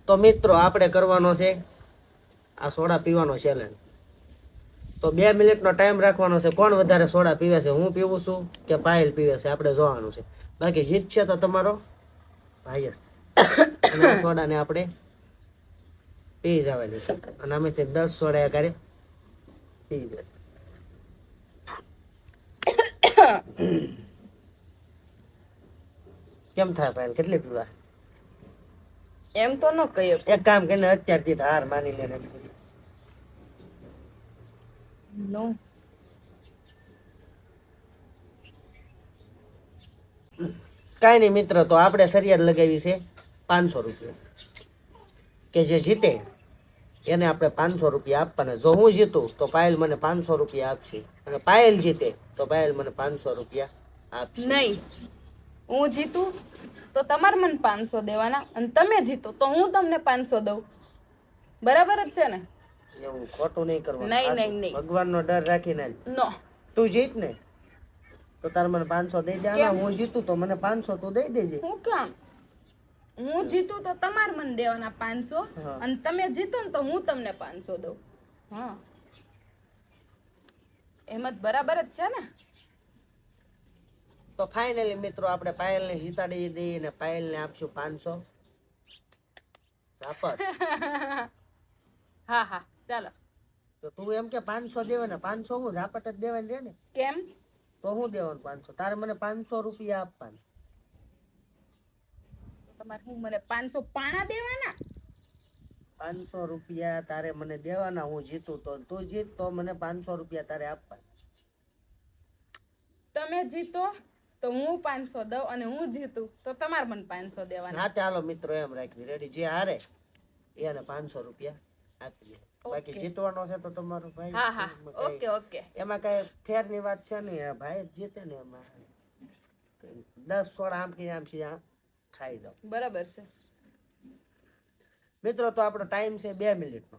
તો મિત્રો આપણે કરવાનો છે આ સોડા પીવાનો ચેલેન્જ. તો 2 મિનિટનો ટાઈમ રાખવાનો છે. કોણ વધારે સોડા પીવે છે, હું પીવું છું કે પાયલ પીવે છે, આપણે જોવાનું છે. બાકી જીતશે તો તમારો ભાઈ જ. અને આ સોડાને આપણે પી જવાની છે. અને આમાંથી 10 સોડા કરે પી જાય. કેમ થાય પાયલ, કેટલી પીવા? એમ તો ન કહ્યો. એક કામ કરીને અત્યારથી હાર માની લે. નો કાંઈ નહીં મિત્ર, તો આપણે શરિયાત લગાવી છે 500 રૂપિયા. કે જે જીતે એને આપણે 500 રૂપિયા આપવાના. જો હું જીતું તો પાયલ મને 500 રૂપિયા આપશે, અને પાયલ જીતે તો પાયલ મને 500 રૂપિયા આપશે. નહીં, હું જીતું તો તમારે મને 500 દેવાના, અને તમે જીતો તો હું તમને 500 દઉં. બરાબર જ છે ને? એવું ખોટું નહીં કરવાનું. નહીં, નહીં, નહીં. ભગવાનનો ડર રાખીને નો. તું જીત ને તો તાર મને 500 દઈ દેવાના. કેમ? હું જીતું તો મને 500 તું દઈ દેજે. હું કામ? હું જીતું તો તમારે મને દેવાના 500, હા. અને તમે જીતો ને તો હું તમને 500 દઉં. હા, એમ જ બરાબર જ છે ને? તો ફાઇનલી મિત્રો આપણે પાયલને જીતાડી દઈએ ને પાયલને આપશું 500 ઝાપટ. હા હા, ચાલો. તો તું એમ કે 500 દેવાના, 500 હું ઝાપટ જ દેવાની રે ને. કેમ? તો હું દેવાનું 500, તારે મને 500 રૂપિયા આપવાના. તમારે હું મને 500 પાણા દેવાના? 500 રૂપિયા તારે મને દેવાના. હું જીતું તો તું જીત તો મને 500 રૂપિયા તારે આપવાના. તમે જીતો તો હું 500 દઉં, અને હું જીતું તો તમારે મને 500 દેવાના. હા ચાલો મિત્રો, એમ રાખવી રેડી. જે હારે એને 500 રૂપિયા આપી દે. બાકી ઓકે. જીતવાનો છે તો તમારો ભાઈ. હા હા, ઓકે ઓકે. એમાં કઈ ફેરની વાત છે નહીં. આ ભાઈ જ જીતે ને એમાં 10 સોળ આમથી ખાઈ જાવ. બરાબર છે. મિત્રો તો આપણો ટાઈમ છે 2 મિનિટનો.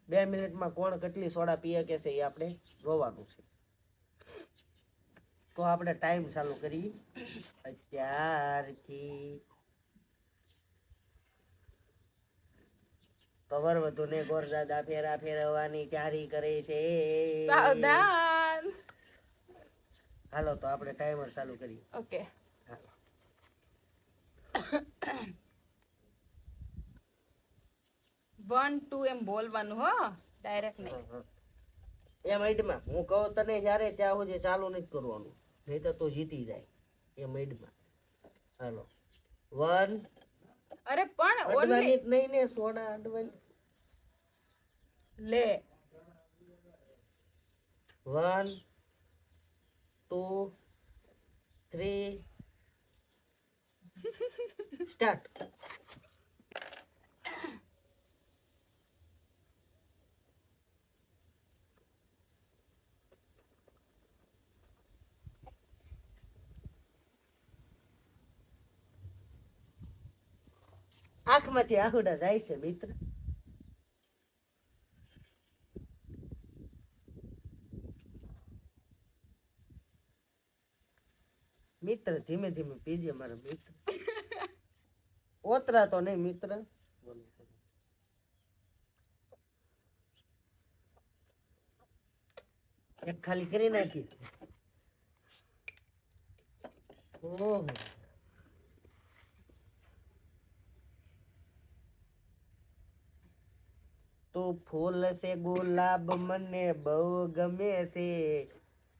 2 મિનિટમાં કોણ કેટલી સોડા પીએ કે છે એ આપણે જોવાનું છે. તો આપણે ટાઈમ ચાલુ કરી અત્યારથી. કવર વધુ ને ગોરદાદા ફેરા ફેરવવાની તૈયારી કરે છે. સાવધાન. હાલો તો આપણે ટાઈમર ચાલુ કરીએ. ઓકે. હાલો. 1 2 એમ બોલવાનું હો, ડાયરેક્ટ નહીં. એમ આઈડમાં હું કહું તને જ્યારે ત્યાં સુધી ચાલુ નથી કરવાનું, નહીં તો તું જીતી જાય. એમ આઈડમાં હાલો 1. અરે પણ અડવાની ઓનલી જ નહીં ને, સોડા અડવાની. લે. 1 2 3 સ્ટાર્ટ. આંખમાંથી આહુડા જાય છે મિત્ર. મિત્ર ધીમે ધીમે પીજે મારા મિત્ર. ઓતરા તો નહીં મિત્ર. એક ખાલી કરી નાખી. ઓહો. તું ફૂલ છે ગુલાબ મને બહુ ગમે છે,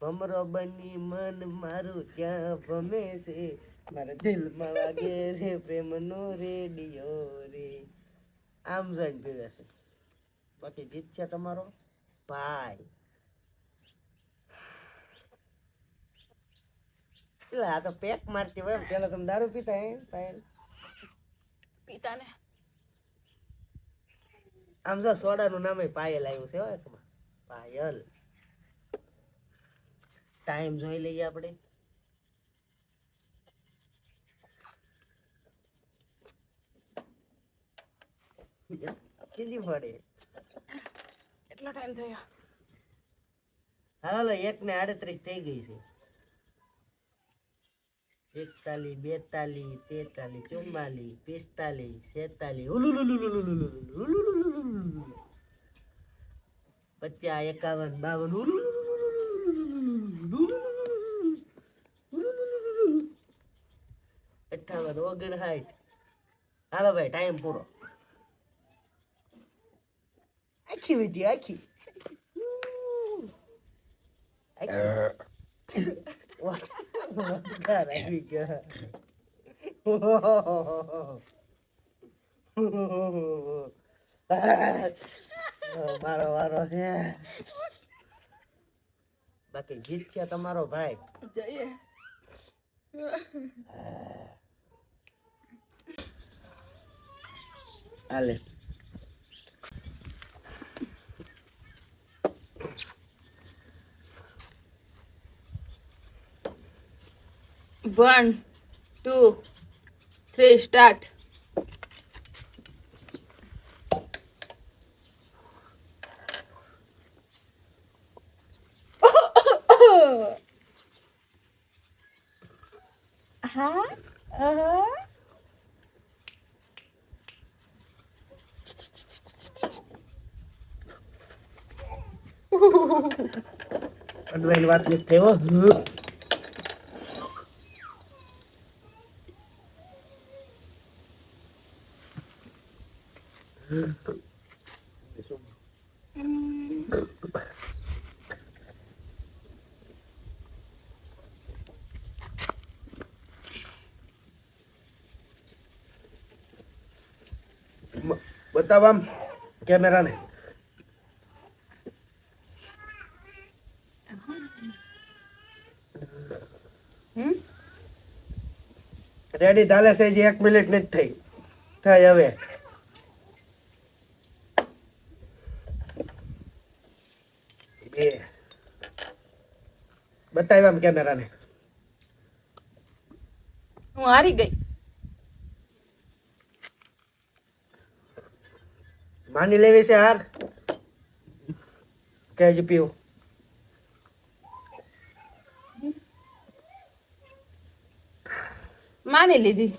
ભમરો બની મન મારું ત્યાં ભમે છે, મારા દિલમાં વાગે રે પ્રેમનો રેડિયો રે. આમ જોઈને પીવે છે. બાકી જીત છે તમારો ભાઈ. એટલે આ તો પેક મારતી હોય. પેલા તમે દારૂ પીતા હે પાયલ? પિતા ને આમ જો સોડાનું નામ પાયલ આવ્યું છે. એકમાં પાયલ. ટાઈમ જોઈ લઈએ આપણે. કીધી પડે. કેટલો ટાઈમ થયો? હાલો 1:38 થઈ ગઈ છે. 41, 42, 43, 44, 45, 46, 50, 51, 52, 58, 59. હાલો ભાઈ ટાઈમ પૂરો. આખી વિધિ આખી મારો વારો છે. બાકી જીત છે તમારો ભાઈ. જઈએ. હાલે. One, 2, 3, start. હા અડવાઈન વાત નથી થઈ હો. બતાવ આમ કેમેરાને. રેડી ચાલે છે હજી 1 મિનિટ નથી થઈ. થાય હવે. બતાવ આમ કેમેરાને. હું હારી ગઈ. માની લેવી છે હાર કે હજી પીવું? માની લીધી.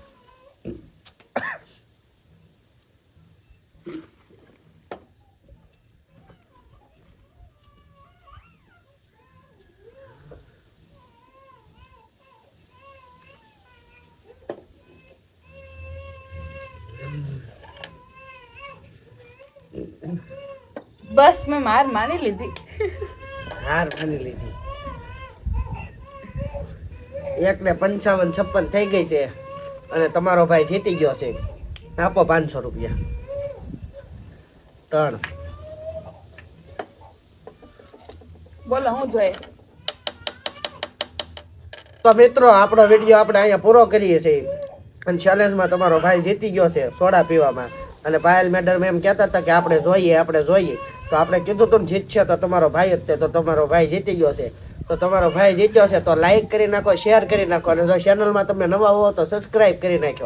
બસ મેં માની લીધી. હાર માની લીધી. 1 ને 55, 56 થઈ ગઈ છે અને તમારો ભાઈ જીતી ગયો છે. આપો 500 રૂપિયા. 3. બોલો હું જોઈએ. તો મિત્રો આપણો વિડીયો આપણે અહીંયા પૂરો કરીએ છીએ અને ચેલેન્જમાં તમારો ભાઈ જીતી ગયો છે સોડા પીવામાં. અને પાયલ મેડમ એમ કહેતા હતા કે આપણે જોઈએ. તો આપણે કીધું તું જીતશે તો તમારો ભાઈ જ તે. તો તમારો ભાઈ જીતી ગયો છે. તો તમારો ભાઈ જીત્યો છે તો લાઈક કરી નાખો, શેર કરી નાખો અને જો ચેનલમાં તમે નવા હો તો સબસ્ક્રાઇબ કરી નાખો.